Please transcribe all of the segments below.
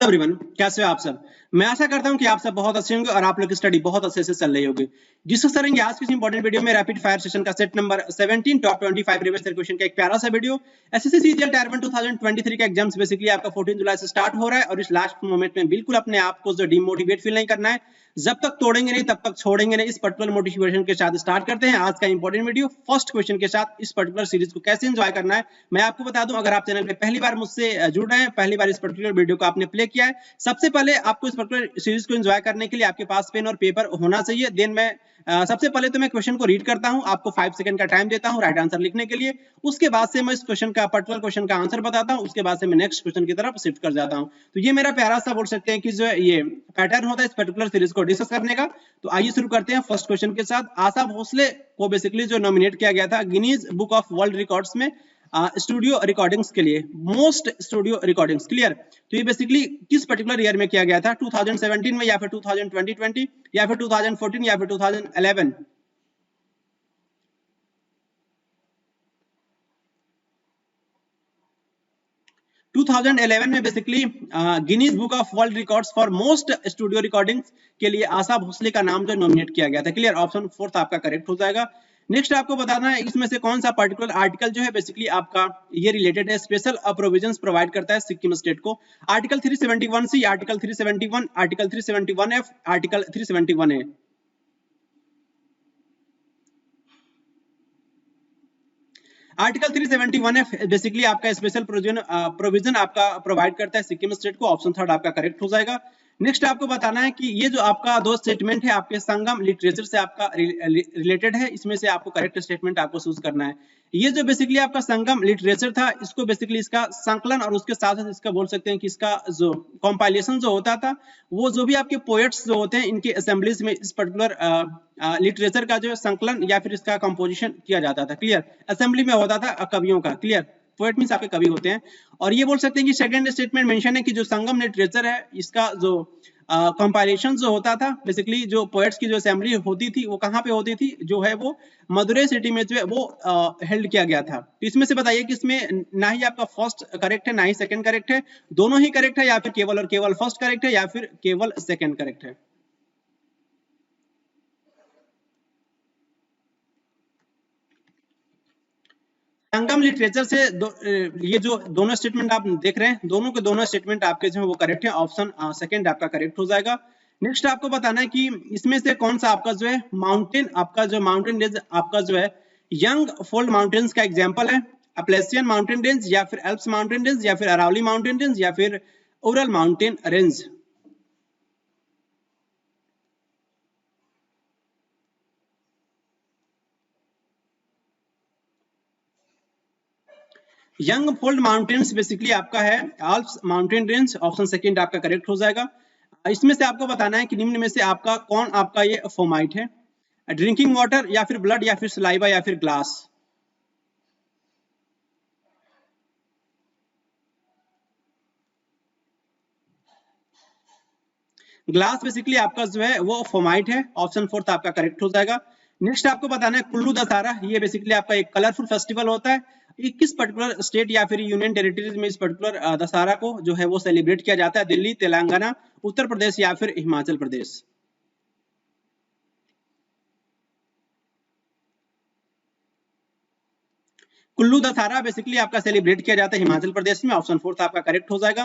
Everyone, कैसे हो आप सब। मैं आशा करता हूं कि आप सब बहुत अच्छे होंगे और आप लोग की स्टडी बहुत अच्छे से चल रही होगी। डिस्कस करेंगे आज की इस इंपॉर्टेंट वीडियो में रैपिड फायर सेशन का set number 17 top 25 previous year question का एक प्यारा सा वीडियो। एसएससी सीजीएल टायर 1 2023 का एग्जाम्स बेसिकली आपका 14 जुलाई से स्टार्ट हो रहा है और इस लास्ट मोमेंट में बिल्कुल अपने आप को जो डिमोटिवेट फील नहीं करना है। जब तक तोड़ेंगे नहीं तब तक छोड़ेंगे नहीं। इस पर्टिकुलर मोटिवेशन के साथ स्टार्ट करते हैं आज का इंपॉर्टेंट वीडियो। फर्स्ट क्वेश्चन के साथ इस पर्टिकुलर सीरीज को कैसे एंजॉय करना है मैं आपको बता दूं। अगर आप चैनल पे पहली बार मुझसे जुड़ रहे हैं, पहली बार इस पर्टिकुलर वीडियो को आपने प्ले किया है, सबसे पहले आपको इस पर्टिकुलर सीरीज को एंजॉय करने के लिए आपके पास पेन और पेपर होना चाहिए। देन मैं सबसे पहले तो मैं क्वेश्चन को रीड करता हूं, आपको 5 सेकंड का टाइम देता हूं राइट आंसर लिखने के लिए। उसके बाद से मैं इस क्वेश्चन का पर्टिकुलर क्वेश्चन का आंसर बताता हूं, उसके बाद से मैं नेक्स्ट क्वेश्चन की तरफ शिफ्ट कर जाता हूं। तो ये मेरा प्यारा सा बोल सकते हैं कि जो ये पैटर्न होता है इस पर्टिकुलर सीरीज को डिस्कस करने का। तो आइए शुरू करते हैं फर्स्ट क्वेश्चन के साथ। आशा भोसले को बेसिकली जो नॉमिनेट किया गया था Guinness book of world records में स्टूडियो रिकॉर्डिंग्स के लिए, मोस्ट स्टूडियो रिकॉर्डिंग्स। क्लियर। तो ये बेसिकली किस पर्टिकुलर ईयर में किया गया था, 2017 में या फिर 2020 या फिर 2014 या फिर 2011? टू 2011 में basically Guinness book of world records for most studio recordings के लिए आशा भोसले का नाम जो नॉमिनेट किया गया था। क्लियर। ऑप्शन फोर्थ आपका करेक्ट हो जाएगा। नेक्स्ट आपको बताना है इसमें से कौन सा पर्टिकुलर आर्टिकल जो है बेसिकली आपका ये रिलेटेड है, स्पेशल प्रोविजंस प्रोवाइड करता है सिक्किम स्टेट को। आर्टिकल 371 सी, आर्टिकल 371, आर्टिकल 371 एफ, आर्टिकल 371 ए। आर्टिकल 371 एफ बेसिकली आपका स्पेशल प्रोविजन आपका प्रोवाइड करता है सिक्किम स्टेट को। ऑप्शन थर्ड आपका करेक्ट हो जाएगा। नेक्स्ट आपको बताना है कि ये जो आपका दो स्टेटमेंट है आपके संगम लिटरेचर से आपका रिलेटेड है, इसमें से आपको करेक्ट स्टेटमेंट आपको चूज करना है। ये जो बेसिकली आपका संगम लिटरेचर था, इसको बेसिकली इसका संकलन और उसके साथ साथ इसका बोल सकते हैं कि इसका जो कंपाइलेशन जो होता था, वो जो भी आपके पोएट्स जो होते हैं इनके असेंबलीज में इस पर्टिकुलर लिटरेचर का जो संकलन या फिर इसका कंपोजिशन किया जाता था। क्लियर। असेंबली में होता था कवियों का। क्लियर। पोएट मींस आपके कवि होते हैं। और ये बोल सकते हैं कि सेकंड स्टेटमेंट मेंशन है कि जो संगम लिटरेचर है इसका जो कंपाइलेशन जो होता था, बेसिकली जो पोएट्स की जो असेंबली होती थी वो कहाँ पे होती थी, जो है वो मदुरै सिटी में जो है वो हेल्ड किया गया था। तो इसमें से बताइए कि इसमें ना ही आपका फर्स्ट करेक्ट है ना ही सेकंड करेक्ट है, दोनों ही करेक्ट है या फिर केवल और केवल फर्स्ट करेक्ट है या फिर केवल सेकंड करेक्ट है? संगम लिटरेचर से ये जो दोनों स्टेटमेंट आप देख रहे हैं, दोनों के दोनों स्टेटमेंट आपके जो है वो करेक्ट है। ऑप्शन सेकंड आपका करेक्ट हो जाएगा। नेक्स्ट आपको बताना है कि इसमें से कौन सा आपका जो है माउंटेन, आपका जो माउंटेन रेंज आपका जो है यंग फोल्ड माउंटेन्स का एग्जांपल है, अपलेशियन माउंटेन रेंज या फिर एल्प्स माउंटेन रेंज या फिर अरावली माउंटेन रेंज या फिर Ural mountain range? Young fold mountains basically आपका है Alps mountain range. Option second आपका करेक्ट हो जाएगा। इसमें से आपको बताना है कि निम्न में से आपका कौन आपका ये फोमाइट है, ड्रिंकिंग वाटर या फिर ब्लड या फिर सलाइवा या फिर ग्लास? ग्लास बेसिकली आपका जो है वो फोमाइट है। ऑप्शन फोर्थ आपका करेक्ट हो जाएगा। नेक्स्ट आपको बताना है कुल्लू दशहरा, ये बेसिकली आपका एक कलरफुल फेस्टिवल होता है। ये किस पर्टिकुलर स्टेट या फिर यूनियन टेरिटरीज में इस पर्टिकुलर दशहरा को जो है वो सेलिब्रेट किया जाता है? दिल्ली, तेलंगाना, उत्तर प्रदेश या फिर हिमाचल प्रदेश? कुल्लू दशहरा बेसिकली आपका सेलिब्रेट किया जाता है हिमाचल प्रदेश में। ऑप्शन फोर्थ आपका करेक्ट हो जाएगा।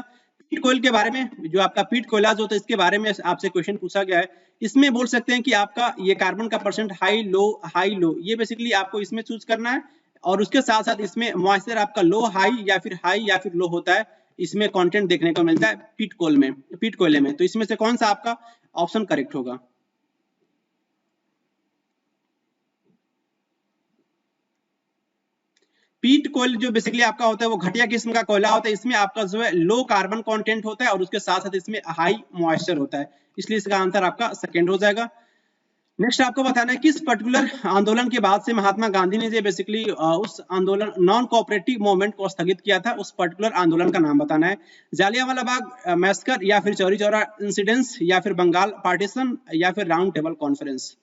पीट कोयल के बारे में, जो आपका पीट कोयला जो होता है इसके बारे में आपसे क्वेश्चन पूछा गया है। इसमें बोल सकते हैं कि आपका ये कार्बन का परसेंट हाई लो ये बेसिकली आपको इसमें चूज करना है। और उसके साथ साथ इसमें मॉइस्चर आपका लो हाई या फिर लो होता है, इसमें कंटेंट देखने को मिलता है पीट कोयले में। तो इसमें से कौन सा आपका ऑप्शन करेक्ट होगा? पीट कोयल जो बेसिकली आपका होता है वो घटिया किस्म का कोयला होता है। इसमें आपका जो है लो कार्बन कंटेंट होता है और उसके साथ साथ इसमें हाई मॉइस्चर होता है, इसलिए इसका आंसर आपका सेकंड हो जाएगा। नेक्स्ट आपको बताना है किस पर्टिकुलर आंदोलन के बाद से महात्मा गांधी ने बेसिकली उस आंदोलन नॉन कोऑपरेटिव मूवमेंट को स्थगित किया था, उस पर्टिकुलर आंदोलन का नाम बताना है। जालियांवाला बाग मैस्कर या फिर चौरी चौरा इंसिडेंस या फिर बंगाल पार्टीशन या फिर round table conference?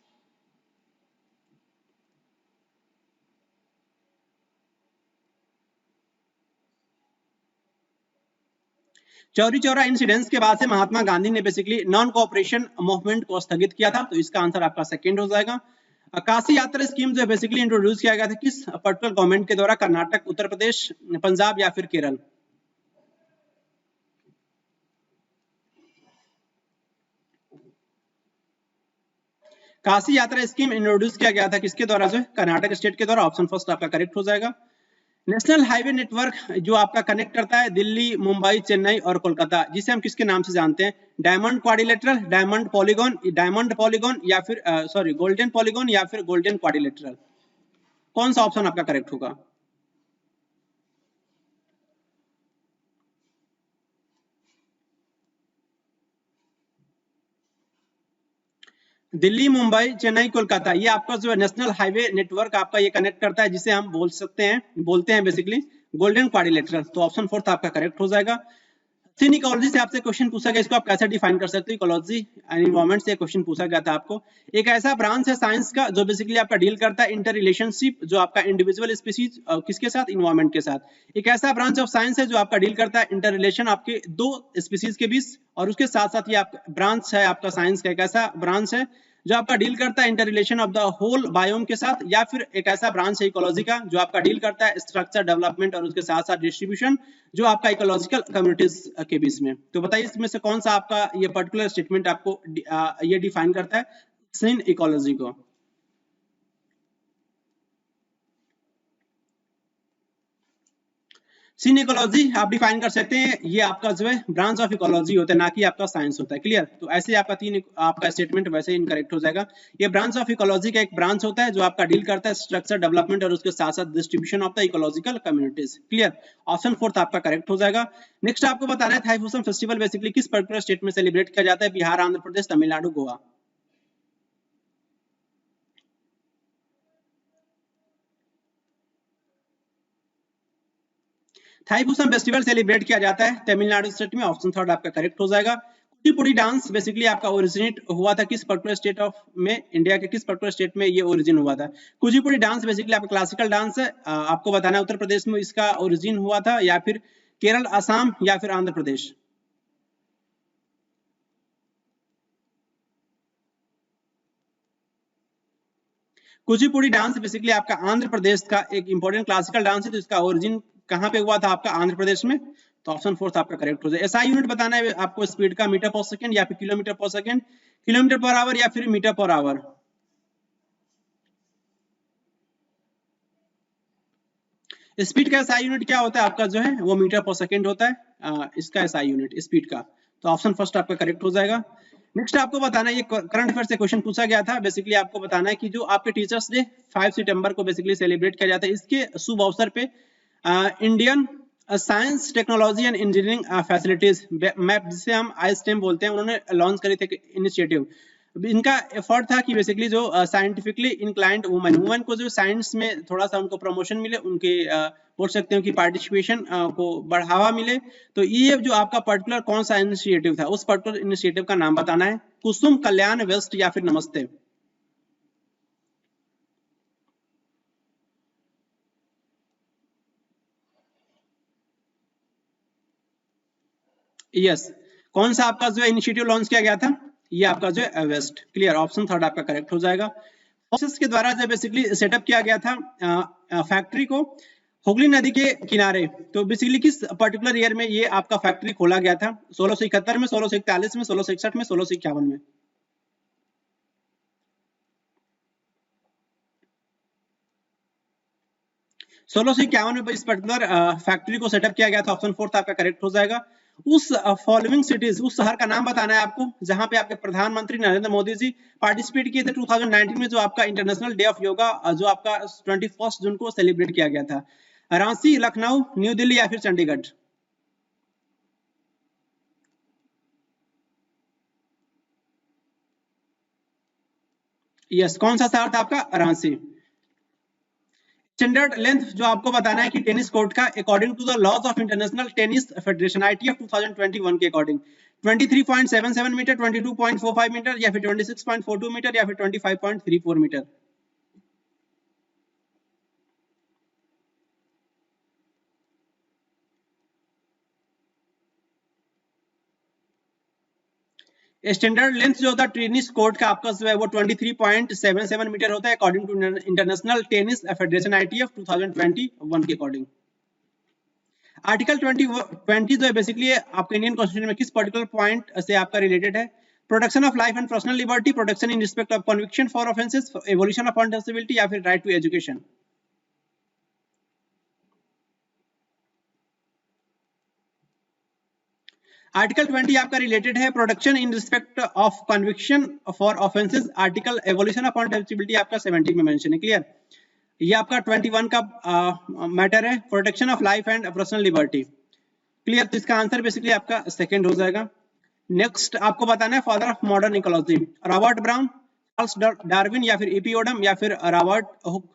Chauri Chaura incidence के बाद से महात्मा गांधी ने बेसिकली नॉन कोऑपरेशन मूवमेंट को स्थगित किया था, तो इसका आंसर आपका सेकंड हो जाएगा। काशी यात्रा स्कीम जो बेसिकली इंट्रोड्यूस किया गया था किस पर्टिकुलर गवर्नमेंट के द्वारा, कर्नाटक, उत्तर प्रदेश, पंजाब या फिर केरल? काशी यात्रा स्कीम इंट्रोड्यूस किया गया था किसके द्वारा, जो है कर्नाटक स्टेट के द्वारा। ऑप्शन फर्स्ट आपका करेक्ट हो जाएगा। नेशनल हाईवे नेटवर्क जो आपका कनेक्ट करता है दिल्ली, मुंबई, चेन्नई और कोलकाता, जिसे हम किसके नाम से जानते हैं? डायमंड क्वाड्रिलेटरल, डायमंड पॉलीगॉन या फिर सॉरी गोल्डन पॉलीगॉन या फिर गोल्डन क्वाड्रिलेटरल? कौन सा ऑप्शन आपका करेक्ट होगा? दिल्ली, मुंबई, चेन्नई, कोलकाता, ये आपका जो है नेशनल हाईवे नेटवर्क आपका ये कनेक्ट करता है, जिसे हम बोलते हैं बेसिकली गोल्डन क्वाड्रिलेटरल। तो ऑप्शन फोर्थ आपका करेक्ट हो जाएगा। सीन इकोलॉजी से आपसे क्वेश्चन पूछा गया, इसको आप कैसे डिफाइन कर सकते हो? इकोलॉजी एंड एनवायरनमेंट से क्वेश्चन पूछा गया था आपको। एक ऐसा ब्रांच है साइंस का जो बेसिकली आपका डील करता है इंटर रिलेशनशिप, जो आपका इंडिविजुअल स्पीसीज किसके साथ? इन्वायरमेंट के साथ। एक ऐसा ब्रांच ऑफ साइंस है जो आपका डील करता है इंटर रिलेशन आपके दो स्पीसीज के बीच, और उसके साथ साथ ये आपका ब्रांच है आपका साइंस का एक ऐसा ब्रांच है जो आपका डील करता है inter relation of the whole biome के साथ, या फिर एक ऐसा ब्रांच है इकोलॉजी का जो आपका डील करता है स्ट्रक्चर डेवलपमेंट और उसके साथ साथ डिस्ट्रीब्यूशन, जो आपका इकोलॉजिकल कम्युनिटीज के बीच में। तो बताइए इसमें से कौन सा आपका ये पर्टिकुलर स्टेटमेंट आपको ये डिफाइन करता है सीन इकोलॉजी को? सीन इकोलॉजी आप डिफाइन कर सकते हैं, ये आपका जो है ब्रांच ऑफ इकोलॉजी होता है, ना कि आपका साइंस होता है। क्लियर? तो ऐसे आपका आपका स्टेटमेंट वैसे इनकरेक्ट हो जाएगा। ये ब्रांच ऑफ इकोलॉजी का एक ब्रांच होता है जो आपका डील करता है स्ट्रक्चर डेवलपमेंट और उसके साथ साथ distribution of the ecological communities. Clear? Option fourth आपका करेक्ट हो जाएगा। नेक्स्ट आपको बताना है थाईपुसम फेस्टिवल बेसिकली किस पर्टिकुलर स्टेट में सेलिब्रेट किया जाता है? बिहार, आंध्र प्रदेश, तमिलनाडु, गोवा? थाईपुसम फेस्टिवल सेलिब्रेट किया जाता है तमिलनाडु स्टेट में। ऑप्शन थर्ड आपका करेक्ट हो जाएगा। कुचिपुड़ी डांस बेसिकली आपका ओरिजिनेट हुआ था किस पर्टिकुलर स्टेट ऑफ में? इंडिया के किस पर्टिकुलर स्टेट में ये ओरिजिन हुआ था? कुचिपुड़ी डांस बेसिकली आपका क्लासिकल डांस है। आपको बताना है उत्तर प्रदेश में इसका ओरिजिन हुआ था, या फिर केरल, असम या फिर आंध्र प्रदेश? कुचिपुड़ी डांस बेसिकली आपका आंध्र प्रदेश का एक इंपॉर्टेंट क्लासिकल डांस है, तो इसका ओरिजिन कहाँ पे हुआ था आपका? आंध्र प्रदेश में। तो ऑप्शन फोर्थ आपका करेक्ट हो जाए। एसआई यूनिट बताना है आपको स्पीड का, मीटर पर सेकंड या फिर किलोमीटर पर सेकंड, किलोमीटर पर आवर या फिर मीटर पर आवर? स्पीड का एसआई यूनिट क्या होता है आपका, जो है वो मीटर पर सेकंड होता है इसका एसआई यूनिट स्पीड का। तो ऑप्शन फर्स्ट आपका करेक्ट हो जाएगा। नेक्स्ट आपको बताना है, ये करंट अफेयर से क्वेश्चन पूछा गया था। बेसिकली आपको बताना है कि जो आपके टीचर्स डे 5 सितंबर को बेसिकली सेलिब्रेट किया जाता है, इसके शुभ अवसर पे Indian science, technology and engineering facilities map, जिसे हम आईस्टेम बोलते हैं, उन्होंने लॉन्च करी थे इनिशिएटिव। इनका एफर्ट था कि बेसिकली जो साइंटिफिकली इंक्लाइंड वुमेन को जो साइंस में थोड़ा सा उनको प्रमोशन मिले, उनके बोल सकते हो कि पार्टिसिपेशन को बढ़ावा मिले। तो ये जो आपका पर्टिकुलर कौन सा इनिशिएटिव था, उस पर्टिकुलर इनिशिएटिव का नाम बताना है। कुसुम, कल्याण, वेस्ट या फिर नमस्ते? यस, कौन सा आपका जो इनिशिएटिव लॉन्च किया गया था? ये आपका जो है वेस्ट। क्लियर? ऑप्शन थर्ड आपका करेक्ट हो जाएगा। प्रोसेस के द्वारा जब बेसिकली सेटअप किया गया था फैक्ट्री को हुगली नदी के किनारे, तो बेसिकली किस पर्टिकुलर ईयर में ये आपका फैक्ट्री खोला गया था? 1671 में, 1641 में, 1661 में, 1651 में? 1651 में इस पर्टिकुलर फैक्ट्री को सेटअप किया गया था। ऑप्शन फोर्थ आपका करेक्ट हो जाएगा। उस फॉलोइंग सिटीज, उस शहर का नाम बताना है आपको जहां पे आपके प्रधानमंत्री नरेंद्र मोदी जी पार्टिसिपेट किए थे 2019 में, जो आपका इंटरनेशनल डे ऑफ योगा जो आपका 21 जून को सेलिब्रेट किया गया था। रांची, लखनऊ, न्यू दिल्ली या फिर चंडीगढ़? यस, कौन सा शहर था आपका? रांची। स्टैंडर्ड लेंथ जो आपको बताना है कि टेनिस कोर्ट का according to the laws of International Tennis Federation ITF 2021 के अकॉर्डिंग 23.77 मीटर, 22.45 मीटर या फिर 26.42 मीटर या फिर 25.34 मीटर? स्टैंडर्ड लेंथ जो होता है टेनिस कोर्ट का आपका जो है वो 23.77 मीटर होता है according to International Tennis Federation ITF 2021 के अकॉर्डिंग। आर्टिकल 20 जो है बेसिकली आपके इंडियन कॉन्स्टिट्यूशन में किस पर्टिकुलर पॉइंट से आपका रिलेटेड है? Protection of life and personal liberty, protection in respect of conviction for offences, evolution of untouchability या फिर राइट टू एजुकेशन। आर्टिकल 20 आपका रिलेटेड है protection in respect of conviction for offences, article evolution of untouchability आपका 17 में mention है। Clear? ये आपका 21 का मैटर है protection of life and personal liberty. Clear? तो इसका आंसर बेसिकली आपका सेकंड हो जाएगा। नेक्स्ट आपको बताना है father of modern ecology, Robert brown, Charles Darwin या फिर E.P. ओडम या फिर Robert Hooke.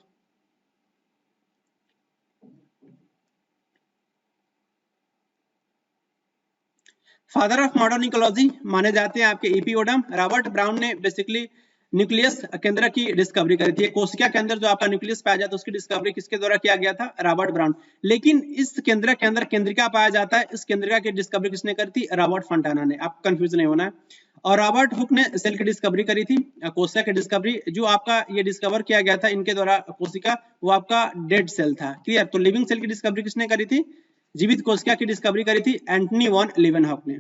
Father of modern ecology माने जाते हैं आपके E.P. ओडम। रॉबर्ट ब्राउन ने बेसिकली न्यूक्लियस केंद्र की डिस्कवरी करी थी। कोशिका के अंदर जो आपका न्यूक्लियस पाया जाता है उसकी डिस्कवरी किसके द्वारा किया गया था? Robert brown. लेकिन इस केंद्र के अंदर केंद्रिका पाया जाता है, इस केंद्रिका की डिस्कवरी किसने करी थी? रॉबर्ट फंटाना ने। आप कंफ्यूज नहीं होना है। और रॉबर्ट हुक ने सेल की डिस्कवरी करी थी, कोशिका की डिस्कवरी। जो आपका ये डिस्कवर किया गया था इनके द्वारा कोशिका, वो आपका डेड सेल था। क्लियर? तो लिविंग सेल की डिस्कवरी किसने करी थी? जीवित कोशिका की डिस्कवरी करी थी एंटनी वॉन लीवेनहॉक ने।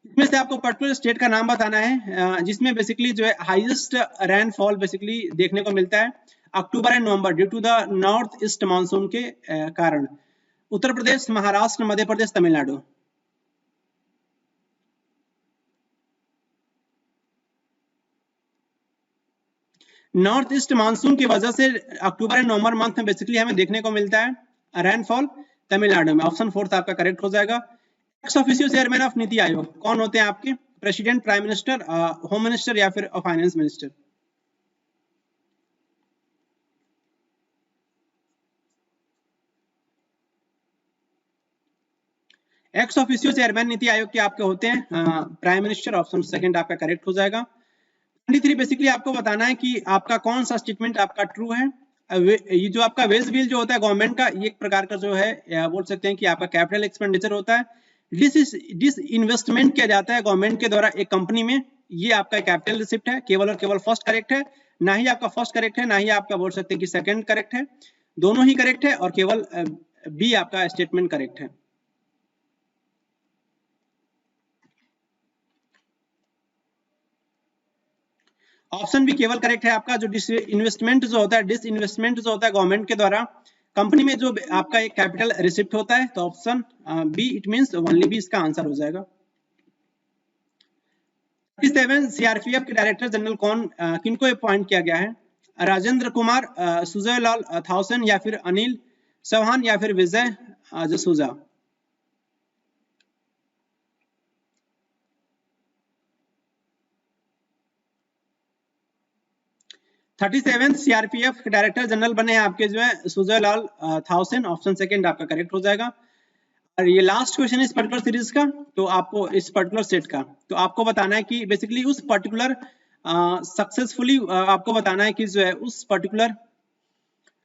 इसमें से आपको पर्टिकुलर स्टेट का नाम बताना है जिसमें बेसिकली जो है हाईएस्ट रेनफॉल बेसिकली देखने को मिलता है October and November due to the north east monsoon के कारण। Uttar Pradesh, Maharashtra, Madhya Pradesh, Tamil Nadu. North east monsoon की वजह से अक्टूबर एंड नवंबर मंथ में बेसिकली हमें देखने को मिलता है रेनफॉल तमिलनाडु में। ऑप्शन 4 आपका करेक्ट हो जाएगा। Ex officio chairman of NITI Aayog कौन होते हैं आपके? President, prime minister, home minister या फिर finance minister. Ex officio chairman NITI Aayog के आपके होते हैं प्राइम मिनिस्टर। ऑप्शन सेकंड आपका करेक्ट हो जाएगा। 23 बेसिकली आपको बताना है कि आपका कौन सा स्टेटमेंट आपका ट्रू है। ये जो आपका वेज बिल जो होता है गवर्नमेंट का, ये एक प्रकार का जो है बोल सकते हैं कि आपका कैपिटल एक्सपेंडिचर होता है। डिस इन्वेस्टमेंट किया जाता है गवर्नमेंट के द्वारा एक कंपनी में, ये आपका कैपिटल रिसिप्ट है। केवल और केवल फर्स्ट करेक्ट है, ना ही आपका फर्स्ट करेक्ट है, ना ही आपका बोल सकते हैं कि सेकंड करेक्ट है। दोनों ही करेक्ट है और केवल बी आपका स्टेटमेंट करेक्ट है। ऑप्शन भी केवल करेक्ट है आपका। जो डिस इन्वेस्टमेंट जो होता है, डिस इन्वेस्टमेंट जो होता है गवर्नमेंट के द्वारा कंपनी में जो आपका एक कैपिटल रिसिप्ट होता है, तो option B it means only B इसका आंसर हो जाएगा। 37 सीआरपीएफ के डायरेक्टर जनरल कौन किनको अपॉइंट किया गया है? राजेंद्र कुमार, सुजय लाल थाउसेन या फिर अनिल चौहान या फिर विजय जसूजा। सीआरपीएफ के डायरेक्टर जनरल बने हैं आपके जो है सुजय लाल थाउसेन। ऑप्शन सेकंड आपका करेक्ट हो जाएगा। और ये लास्ट क्वेश्चन है इस पर्टिकुलर सीरीज का, तो आपको इस पर्टिकुलर सेट का तो आपको बताना है कि बेसिकली उस पर्टिकुलर सक्सेसफुली आपको बताना है कि जो है उस पर्टिकुलर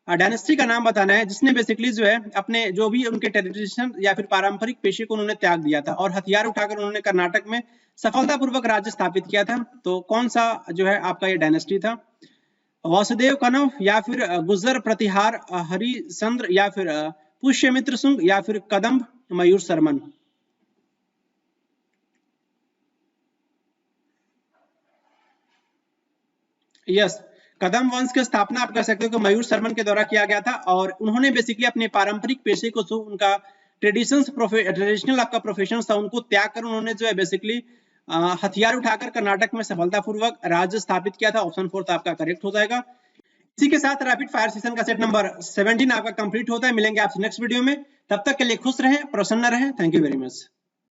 डायनेस्टी का नाम बताना है जिसने बेसिकली जो है अपने जो भी उनके ट्रेडिशन या फिर पारंपरिक पेशे को उन्होंने त्याग दिया था और हथियार उठाकर उन्होंने कर्नाटक में सफलतापूर्वक राज्य स्थापित किया था। तो कौन सा जो है आपका ये डायनेस्टी था? वासुदेव कनव या फिर गुजर प्रतिहार हरिश्चंद्र या फिर पुष्यमित्र सुंग या फिर कदम्ब मयूर शर्मन। यस, कदम वंश की स्थापना आप कह सकते हो कि मयूर शर्मन के द्वारा किया गया था और उन्होंने बेसिकली अपने पारंपरिक पेशे को, जो उनका ट्रेडिशनल आपका प्रोफेशन था, उनको त्याग कर उन्होंने जो है बेसिकली हथियार उठाकर कर्नाटक में सफलतापूर्वक राज्य स्थापित किया था। ऑप्शन 4 आपका करेक्ट हो जाएगा। इसी के साथ रैपिड फायर सेशन का सेट नंबर 17 आपका कंप्लीट होता है। मिलेंगे आपसे नेक्स्ट वीडियो में, तब तक के लिए खुश रहें, प्रसन्न रहें। Thank you very much.